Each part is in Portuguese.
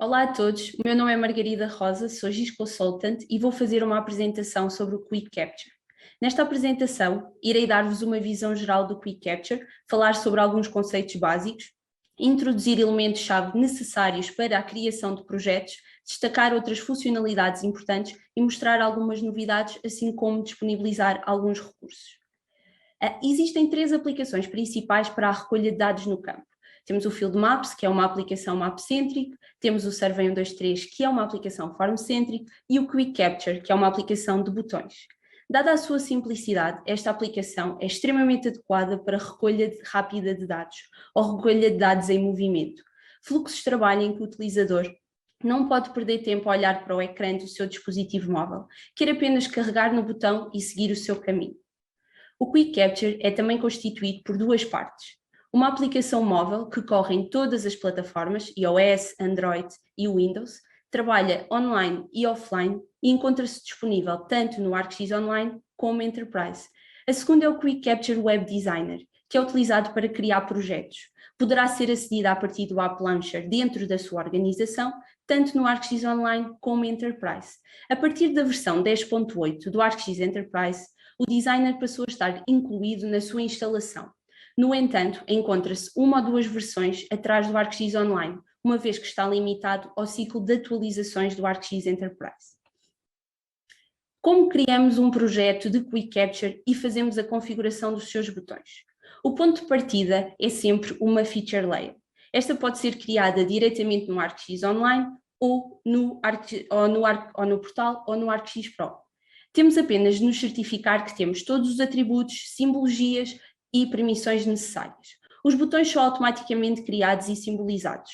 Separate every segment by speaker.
Speaker 1: Olá a todos, o meu nome é Margarida Rosa, sou GIS Consultant e vou fazer uma apresentação sobre o Quick Capture. Nesta apresentação, irei dar-vos uma visão geral do Quick Capture, falar sobre alguns conceitos básicos, introduzir elementos-chave necessários para a criação de projetos, destacar outras funcionalidades importantes e mostrar algumas novidades, assim como disponibilizar alguns recursos. Existem 3 aplicações principais para a recolha de dados no campo. Temos o Field Maps, que é uma aplicação map-centric, temos o Survey 123, que é uma aplicação form-centric, e o Quick Capture, que é uma aplicação de botões. Dada a sua simplicidade, esta aplicação é extremamente adequada para recolha rápida de dados, ou recolha de dados em movimento. Fluxos de trabalho em que o utilizador não pode perder tempo a olhar para o ecrã do seu dispositivo móvel, quer apenas carregar no botão e seguir o seu caminho. O Quick Capture é também constituído por 2 partes. Uma aplicação móvel que corre em todas as plataformas, iOS, Android e Windows, trabalha online e offline e encontra-se disponível tanto no ArcGIS Online como Enterprise. A segunda é o Quick Capture Web Designer, que é utilizado para criar projetos. Poderá ser acedido a partir do App Launcher dentro da sua organização, tanto no ArcGIS Online como Enterprise. A partir da versão 10.8 do ArcGIS Enterprise, o designer passou a estar incluído na sua instalação. No entanto, encontra-se 1 ou 2 versões atrás do ArcGIS Online, uma vez que está limitado ao ciclo de atualizações do ArcGIS Enterprise. Como criamos um projeto de Quick Capture e fazemos a configuração dos seus botões? O ponto de partida é sempre uma feature layer. Esta pode ser criada diretamente no ArcGIS Online ou no portal ou no ArcGIS Pro. Temos apenas de nos certificar que temos todos os atributos, simbologias e permissões necessárias. Os botões são automaticamente criados e simbolizados,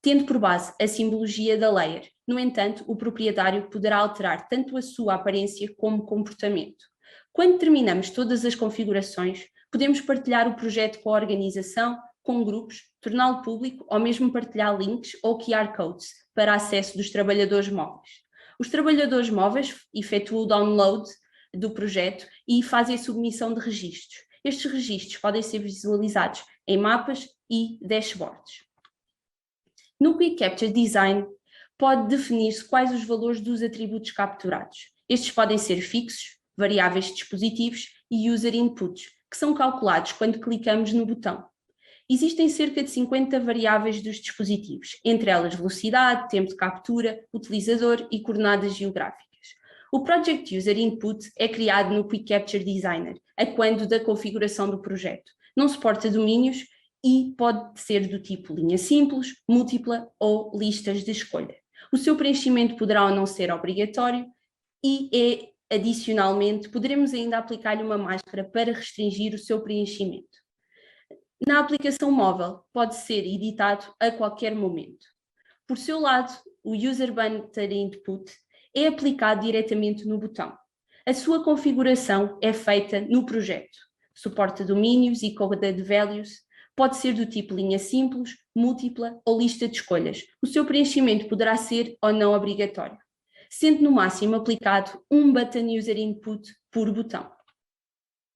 Speaker 1: tendo por base a simbologia da layer. No entanto, o proprietário poderá alterar tanto a sua aparência como o comportamento. Quando terminamos todas as configurações, podemos partilhar o projeto com a organização, com grupos, torná-lo público ou mesmo partilhar links ou QR codes para acesso dos trabalhadores móveis. Os trabalhadores móveis efetuam o download do projeto e fazem a submissão de registros. Estes registros podem ser visualizados em mapas e dashboards. No Quick Capture Design, pode definir-se quais os valores dos atributos capturados. Estes podem ser fixos, variáveis de dispositivos e user inputs, que são calculados quando clicamos no botão. Existem cerca de 50 variáveis dos dispositivos, entre elas velocidade, tempo de captura, utilizador e coordenadas geográficas. O Project User Input é criado no Quick Capture Designer, a quando da configuração do projeto. Não suporta domínios e pode ser do tipo linha simples, múltipla ou listas de escolha. O seu preenchimento poderá ou não ser obrigatório e, adicionalmente, poderemos ainda aplicar-lhe uma máscara para restringir o seu preenchimento. Na aplicação móvel, pode ser editado a qualquer momento. Por seu lado, o User Banner Input é aplicado diretamente no botão. A sua configuração é feita no projeto. Suporta domínios e code values, pode ser do tipo linha simples, múltipla ou lista de escolhas. O seu preenchimento poderá ser ou não obrigatório, sendo no máximo aplicado um Button User Input por botão.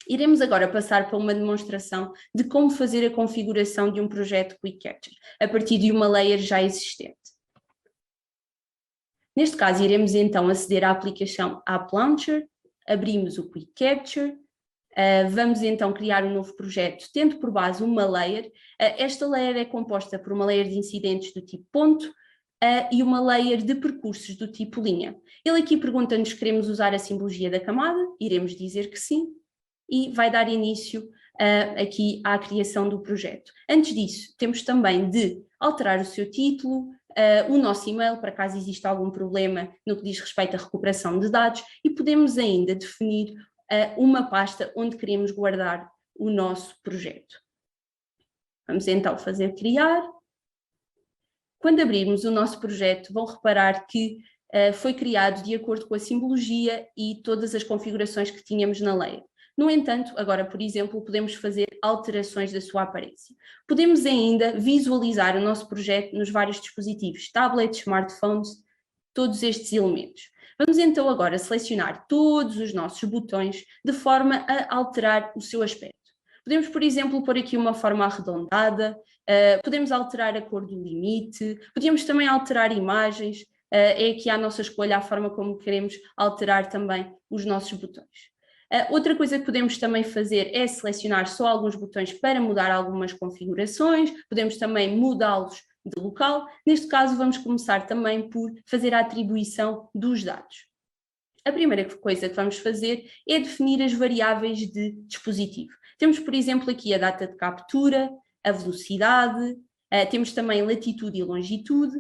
Speaker 1: Iremos agora passar para uma demonstração de como fazer a configuração de um projeto Quick Capture, a partir de uma layer já existente. Neste caso, iremos então aceder à aplicação App Launcher, abrimos o Quick Capture, vamos então criar um novo projeto, tendo por base uma layer. Esta layer é composta por uma layer de incidentes do tipo ponto e uma layer de percursos do tipo linha. Ele aqui pergunta-nos se queremos usar a simbologia da camada, iremos dizer que sim, e vai dar início aqui à criação do projeto. Antes disso, temos também de alterar o seu título, o nosso e-mail, para caso exista algum problema no que diz respeito à recuperação de dados, e podemos ainda definir uma pasta onde queremos guardar o nosso projeto. Vamos então fazer criar. Quando abrirmos o nosso projeto, vão reparar que foi criado de acordo com a simbologia e todas as configurações que tínhamos na layer. No entanto, agora, por exemplo, podemos fazer alterações da sua aparência. Podemos ainda visualizar o nosso projeto nos vários dispositivos, tablets, smartphones, todos estes elementos. Vamos então agora selecionar todos os nossos botões de forma a alterar o seu aspecto. Podemos, por exemplo, pôr aqui uma forma arredondada, podemos alterar a cor do limite, podemos também alterar imagens, é aqui à nossa escolha a forma como queremos alterar também os nossos botões. Outra coisa que podemos também fazer é selecionar só alguns botões para mudar algumas configurações, podemos também mudá-los de local. Neste caso, vamos começar também por fazer a atribuição dos dados. A primeira coisa que vamos fazer é definir as variáveis de dispositivo. Temos, por exemplo, aqui a data de captura, a velocidade, temos também latitude e longitude,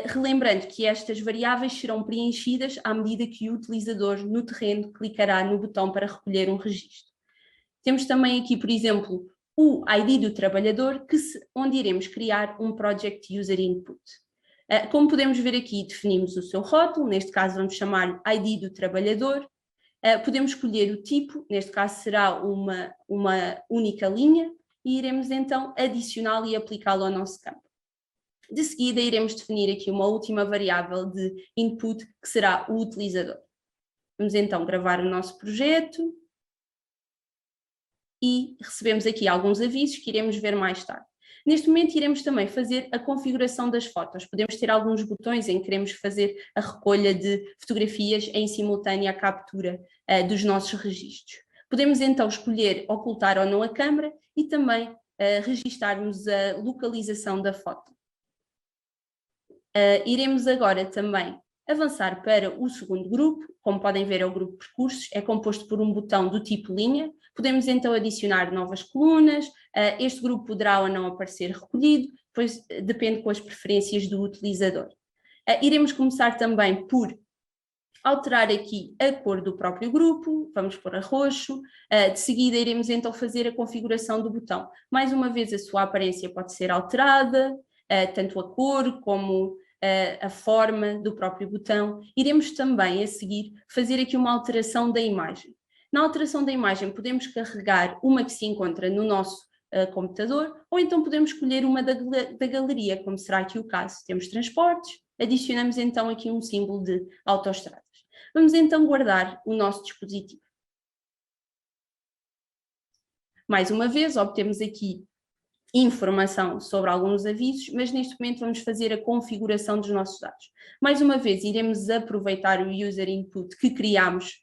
Speaker 1: relembrando que estas variáveis serão preenchidas à medida que o utilizador no terreno clicará no botão para recolher um registro. Temos também aqui, por exemplo, o ID do trabalhador, onde iremos criar um Project User Input. Como podemos ver aqui, definimos o seu rótulo, neste caso vamos chamar ID do trabalhador. Podemos escolher o tipo, neste caso será uma única linha, e iremos então adicioná-lo e aplicá-lo ao nosso campo. De seguida, iremos definir aqui uma última variável de input, que será o utilizador. Vamos então gravar o nosso projeto e recebemos aqui alguns avisos que iremos ver mais tarde. Neste momento iremos também fazer a configuração das fotos. Podemos ter alguns botões em que queremos fazer a recolha de fotografias em simultânea à captura dos nossos registros. Podemos então escolher ocultar ou não a câmara e também registarmos a localização da foto. Iremos agora também avançar para o segundo grupo. Como podem ver, é o grupo percursos, é composto por um botão do tipo linha. Podemos então adicionar novas colunas, este grupo poderá ou não aparecer recolhido, pois depende com as preferências do utilizador. Iremos começar também por alterar aqui a cor do próprio grupo, vamos pôr a roxo, de seguida iremos então fazer a configuração do botão. Mais uma vez a sua aparência pode ser alterada, tanto a cor como a forma do próprio botão. Iremos também a seguir fazer aqui uma alteração da imagem. Na alteração da imagem podemos carregar uma que se encontra no nosso computador ou então podemos escolher uma da galeria, como será aqui o caso. Temos transportes, adicionamos então aqui um símbolo de autoestradas. Vamos então guardar o nosso dispositivo. Mais uma vez, obtemos aqui informação sobre alguns avisos, mas neste momento vamos fazer a configuração dos nossos dados. Mais uma vez, iremos aproveitar o User Input que criámos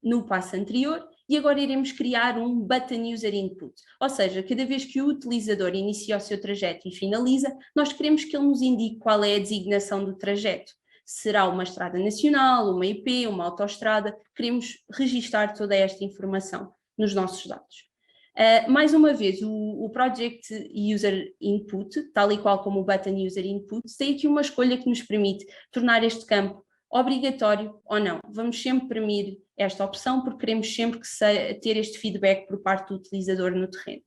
Speaker 1: no passo anterior e agora iremos criar um Button User Input, ou seja, cada vez que o utilizador inicia o seu trajeto e finaliza, nós queremos que ele nos indique qual é a designação do trajeto. Será uma estrada nacional, uma IP, uma autoestrada, queremos registar toda esta informação nos nossos dados. Mais uma vez, o Project User Input, tal e qual como o Button User Input, tem aqui uma escolha que nos permite tornar este campo obrigatório ou não. Vamos sempre premir esta opção porque queremos sempre ter este feedback por parte do utilizador no terreno.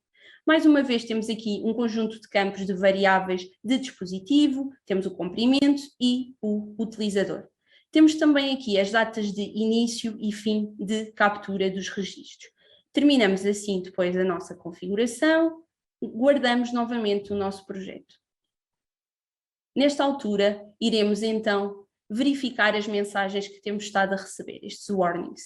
Speaker 1: Mais uma vez temos aqui um conjunto de campos de variáveis de dispositivo, temos o comprimento e o utilizador. Temos também aqui as datas de início e fim de captura dos registros. Terminamos assim depois a nossa configuração, guardamos novamente o nosso projeto. Nesta altura, iremos então verificar as mensagens que temos estado a receber, estes warnings.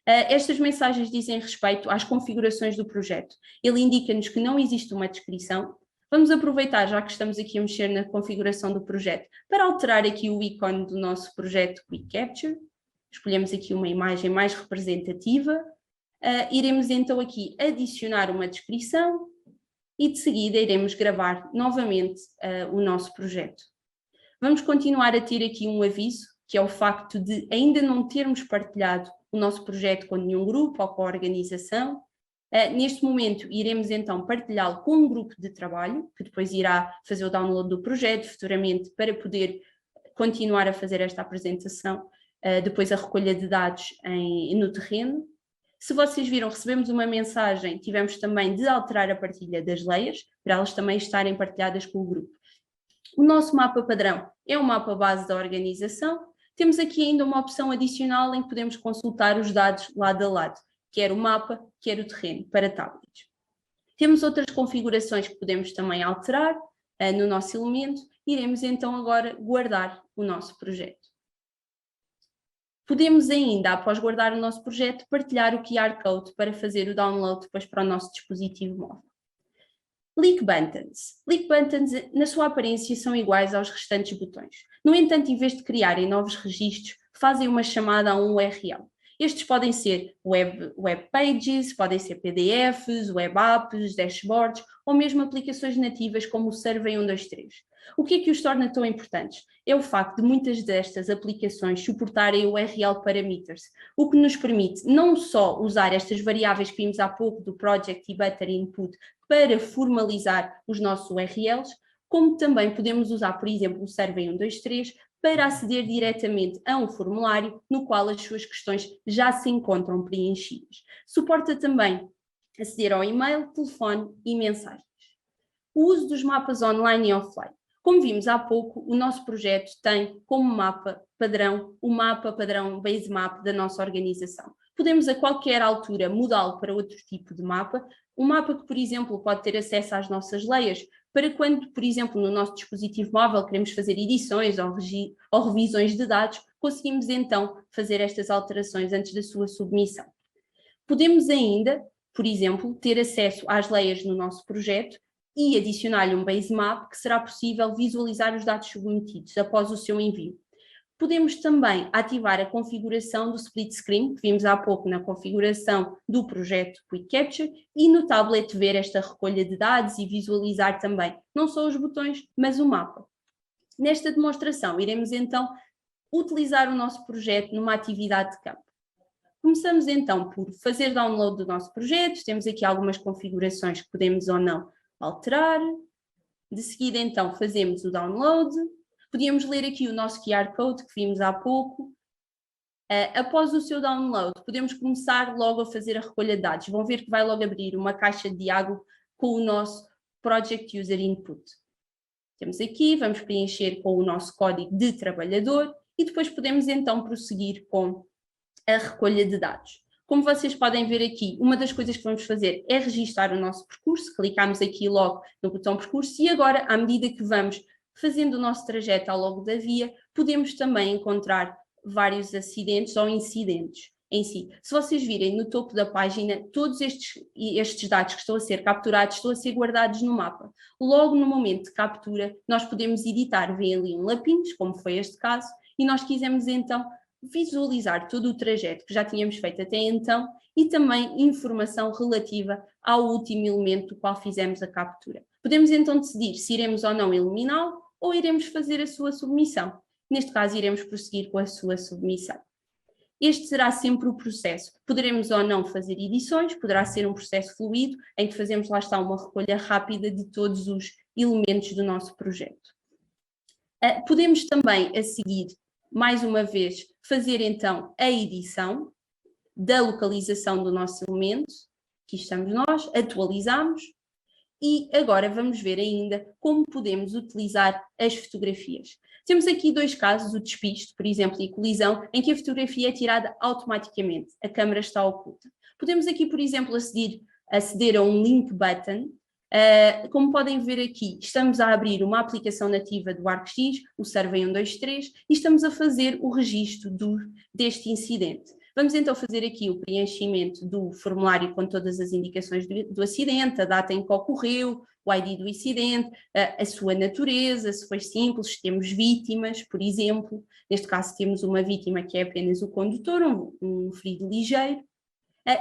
Speaker 1: Estas mensagens dizem respeito às configurações do projeto. Ele indica-nos que não existe uma descrição. Vamos aproveitar, já que estamos aqui a mexer na configuração do projeto, para alterar aqui o ícone do nosso projeto Quick Capture. Escolhemos aqui uma imagem mais representativa. Iremos então aqui adicionar uma descrição e de seguida iremos gravar novamente o nosso projeto. Vamos continuar a ter aqui um aviso, que é o facto de ainda não termos partilhado o nosso projeto com nenhum grupo ou com a organização. Neste momento iremos então partilhá-lo com um grupo de trabalho, que depois irá fazer o download do projeto futuramente para poder continuar a fazer esta apresentação, depois a recolha de dados no terreno. Se vocês viram, recebemos uma mensagem, tivemos também de alterar a partilha das layers, para elas também estarem partilhadas com o grupo. O nosso mapa padrão é o mapa base da organização. Temos aqui ainda uma opção adicional em que podemos consultar os dados lado a lado, quer o mapa, quer o terreno, para tablets. Temos outras configurações que podemos também alterar no nosso elemento. Iremos então agora guardar o nosso projeto. Podemos ainda, após guardar o nosso projeto, partilhar o QR Code para fazer o download depois para o nosso dispositivo móvel. Leak buttons. Leak buttons, na sua aparência, são iguais aos restantes botões. No entanto, em vez de criarem novos registros, fazem uma chamada a um URL. Estes podem ser web pages, podem ser PDFs, web apps, dashboards ou mesmo aplicações nativas como o Survey 123. O que é que os torna tão importantes? É o facto de muitas destas aplicações suportarem URL parameters, o que nos permite não só usar estas variáveis que vimos há pouco do project e butter input para formalizar os nossos URLs, como também podemos usar, por exemplo, o Survey 123 para aceder diretamente a um formulário no qual as suas questões já se encontram preenchidas. Suporta também aceder ao e-mail, telefone e mensagens. O uso dos mapas online e offline. Como vimos há pouco, o nosso projeto tem como mapa padrão o mapa padrão base map da nossa organização. Podemos a qualquer altura mudá-lo para outro tipo de mapa, um mapa que, por exemplo, pode ter acesso às nossas layers, para quando, por exemplo, no nosso dispositivo móvel queremos fazer edições ou revisões de dados, conseguimos então fazer estas alterações antes da sua submissão. Podemos ainda, por exemplo, ter acesso às layers no nosso projeto e adicionar-lhe um base map que será possível visualizar os dados submetidos após o seu envio. Podemos também ativar a configuração do split screen, que vimos há pouco na configuração do projeto Quick Capture, e no tablet ver esta recolha de dados e visualizar também não só os botões, mas o mapa. Nesta demonstração, iremos então utilizar o nosso projeto numa atividade de campo. Começamos então por fazer download do nosso projeto, temos aqui algumas configurações que podemos ou não alterar. De seguida então fazemos o download. Podíamos ler aqui o nosso QR Code que vimos há pouco. Após o seu download, podemos começar logo a fazer a recolha de dados. Vão ver que vai logo abrir uma caixa de diálogo com o nosso Project User Input. Temos aqui, vamos preencher com o nosso código de trabalhador e depois podemos então prosseguir com a recolha de dados. Como vocês podem ver aqui, uma das coisas que vamos fazer é registar o nosso percurso, clicamos aqui logo no botão percurso e agora, à medida que vamos fazendo o nosso trajeto ao longo da via, podemos também encontrar vários acidentes ou incidentes em si. Se vocês virem no topo da página, todos estes dados que estão a ser capturados estão a ser guardados no mapa. Logo no momento de captura, nós podemos editar, vem ali um lapinhos, como foi este caso, e nós quisemos então visualizar todo o trajeto que já tínhamos feito até então e também informação relativa ao último elemento do qual fizemos a captura. Podemos então decidir se iremos ou não eliminá-lo ou iremos fazer a sua submissão. Neste caso, iremos prosseguir com a sua submissão. Este será sempre o processo. Poderemos ou não fazer edições, poderá ser um processo fluido, em que fazemos, lá está, uma recolha rápida de todos os elementos do nosso projeto. Podemos também, a seguir, mais uma vez, fazer então a edição da localização do nosso elemento. Aqui estamos nós, atualizamos. E agora vamos ver ainda como podemos utilizar as fotografias. Temos aqui dois casos, o despiste, por exemplo, e a colisão, em que a fotografia é tirada automaticamente, a câmara está oculta. Podemos aqui, por exemplo, aceder a um link button. Como podem ver aqui, estamos a abrir uma aplicação nativa do ArcGIS, o Survey 123, e estamos a fazer o registro deste incidente. Vamos então fazer aqui o preenchimento do formulário com todas as indicações do acidente, a data em que ocorreu, o ID do incidente, a sua natureza, se foi simples, se temos vítimas, por exemplo. Neste caso temos uma vítima que é apenas o condutor, um ferido ligeiro.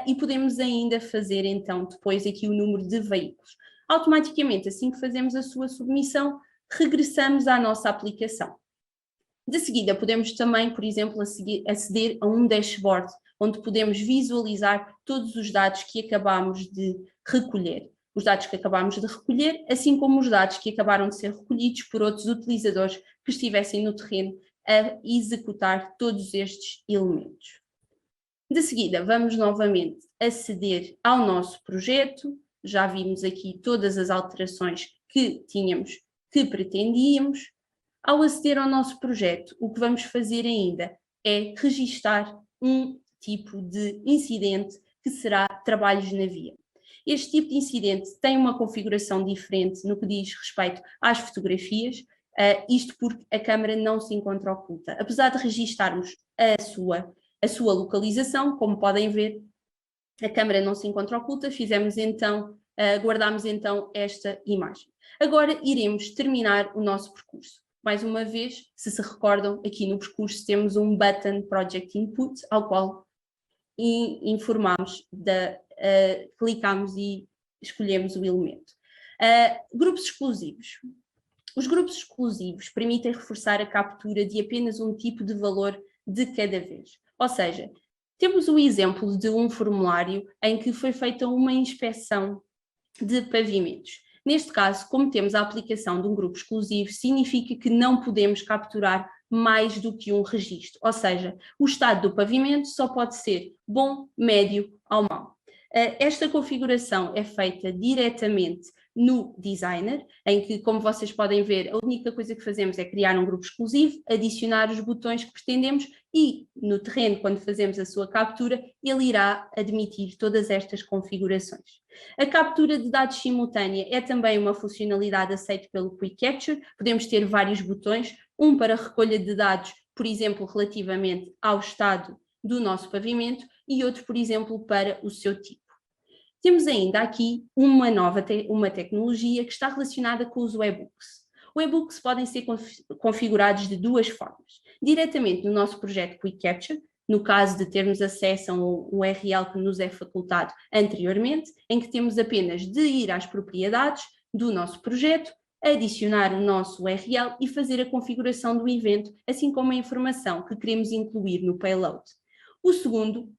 Speaker 1: E podemos ainda fazer então depois aqui o número de veículos. Automaticamente, assim que fazemos a sua submissão, regressamos à nossa aplicação. De seguida, podemos também, por exemplo, aceder a um dashboard, onde podemos visualizar todos os dados que acabamos de recolher. Os dados que acabamos de recolher, assim como os dados que acabaram de ser recolhidos por outros utilizadores que estivessem no terreno a executar todos estes elementos. De seguida, vamos novamente aceder ao nosso projeto. Já vimos aqui todas as alterações que pretendíamos. Ao aceder ao nosso projeto, o que vamos fazer ainda é registar um tipo de incidente que será trabalhos na via. Este tipo de incidente tem uma configuração diferente no que diz respeito às fotografias, isto porque a câmara não se encontra oculta. Apesar de registarmos a sua a sua localização. Como podem ver, a câmera não se encontra oculta, guardámos então esta imagem. Agora iremos terminar o nosso percurso. Mais uma vez, se recordam, aqui no percurso temos um button Project Input, ao qual informamos, clicamos e escolhemos o elemento. Grupos exclusivos. Os grupos exclusivos permitem reforçar a captura de apenas um tipo de valor de cada vez. Ou seja, temos o exemplo de um formulário em que foi feita uma inspeção de pavimentos. Neste caso, como temos a aplicação de um grupo exclusivo, significa que não podemos capturar mais do que um registro, ou seja, o estado do pavimento só pode ser bom, médio ou mau. Esta configuração é feita diretamente no Designer, em que, como vocês podem ver, a única coisa que fazemos é criar um grupo exclusivo, adicionar os botões que pretendemos e, no terreno, quando fazemos a sua captura, ele irá admitir todas estas configurações. A captura de dados simultânea é também uma funcionalidade aceita pelo Quick Capture. Podemos ter vários botões, um para recolha de dados, por exemplo, relativamente ao estado do nosso pavimento, e outro, por exemplo, para o seu tipo. Temos ainda aqui uma tecnologia que está relacionada com os webhooks. Webhooks podem ser configurados de duas formas. Diretamente no nosso projeto Quick Capture, no caso de termos acesso a um URL que nos é facultado anteriormente, em que temos apenas de ir às propriedades do nosso projeto, adicionar o nosso URL e fazer a configuração do evento, assim como a informação que queremos incluir no payload. O segundo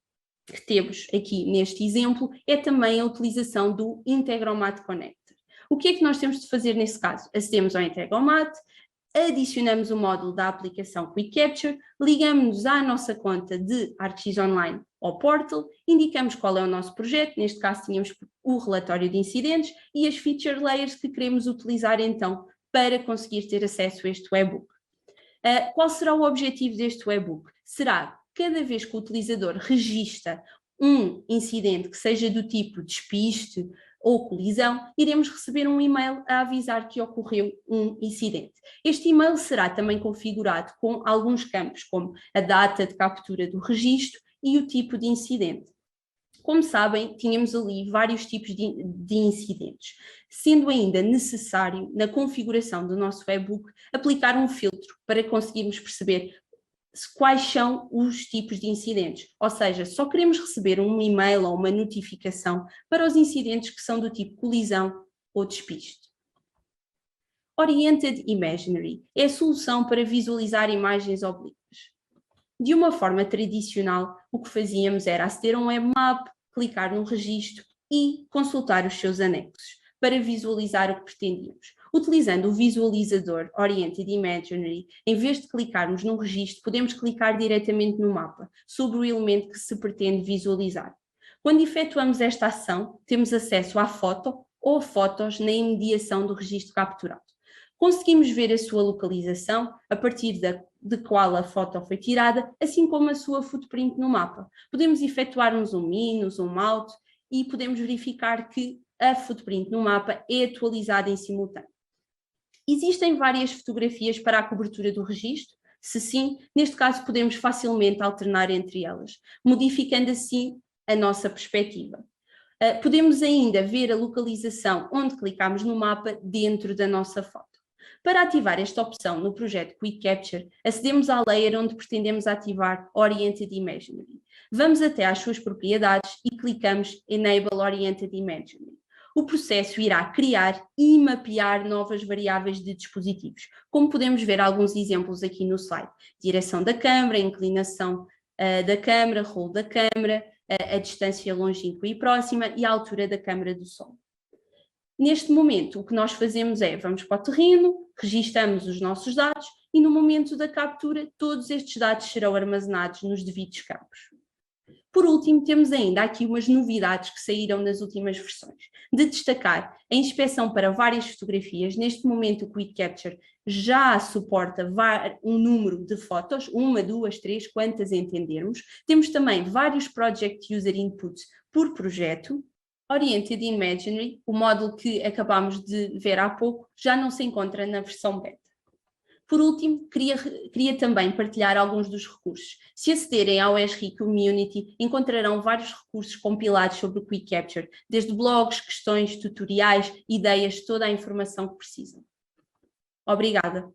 Speaker 1: que temos aqui neste exemplo é também a utilização do Integromat Connector. O que é que nós temos de fazer nesse caso? Acedemos ao Integromat, adicionamos o módulo da aplicação Quick Capture, ligamos-nos à nossa conta de ArcGIS Online ao portal, indicamos qual é o nosso projeto, neste caso tínhamos o relatório de incidentes e as feature layers que queremos utilizar então para conseguir ter acesso a este webhook. Qual será o objetivo deste webhook? Será cada vez que o utilizador registra um incidente que seja do tipo despiste ou colisão, iremos receber um e-mail a avisar que ocorreu um incidente. Este e-mail será também configurado com alguns campos, como a data de captura do registro e o tipo de incidente. Como sabem, tínhamos ali vários tipos de incidentes, sendo ainda necessário, na configuração do nosso webhook, aplicar um filtro para conseguirmos perceber quais são os tipos de incidentes. Ou seja, só queremos receber um e-mail ou uma notificação para os incidentes que são do tipo colisão ou despiste. Oriented Imagery é a solução para visualizar imagens oblíquas. De uma forma tradicional, o que fazíamos era aceder a um webmap, clicar no registro e consultar os seus anexos para visualizar o que pretendíamos. Utilizando o visualizador Oriented Imagery, em vez de clicarmos no registro, podemos clicar diretamente no mapa, sobre o elemento que se pretende visualizar. Quando efetuamos esta ação, temos acesso à foto ou fotos na imediação do registro capturado. Conseguimos ver a sua localização, a partir de qual a foto foi tirada, assim como a sua footprint no mapa. Podemos efetuar um zoom in, um zoom out e podemos verificar que a footprint no mapa é atualizada em simultâneo. Existem várias fotografias para a cobertura do registro? Se sim, neste caso podemos facilmente alternar entre elas, modificando assim a nossa perspectiva. Podemos ainda ver a localização onde clicamos no mapa dentro da nossa foto. Para ativar esta opção no projeto Quick Capture, acedemos à layer onde pretendemos ativar Oriented Imagery. Vamos até às suas propriedades e clicamos Enable Oriented Imagery. O processo irá criar e mapear novas variáveis de dispositivos, como podemos ver alguns exemplos aqui no slide. Direção da câmara, inclinação da câmara, rolo da câmara, a distância longínqua e próxima e a altura da câmara do sol. Neste momento, o que nós fazemos é, vamos para o terreno, registamos os nossos dados e no momento da captura, todos estes dados serão armazenados nos devidos campos. Por último, temos ainda aqui umas novidades que saíram nas últimas versões. De destacar, a inspeção para várias fotografias. Neste momento o Quick Capture já suporta um número de fotos, 1, 2, 3, quantas entendermos. Temos também vários Project User Inputs por projeto. Oriented Imagery, o módulo que acabámos de ver há pouco, já não se encontra na versão beta. Por último, queria também partilhar alguns dos recursos. Se acederem ao ESRI Community, encontrarão vários recursos compilados sobre o Quick Capture, desde blogs, questões, tutoriais, ideias, toda a informação que precisam. Obrigada.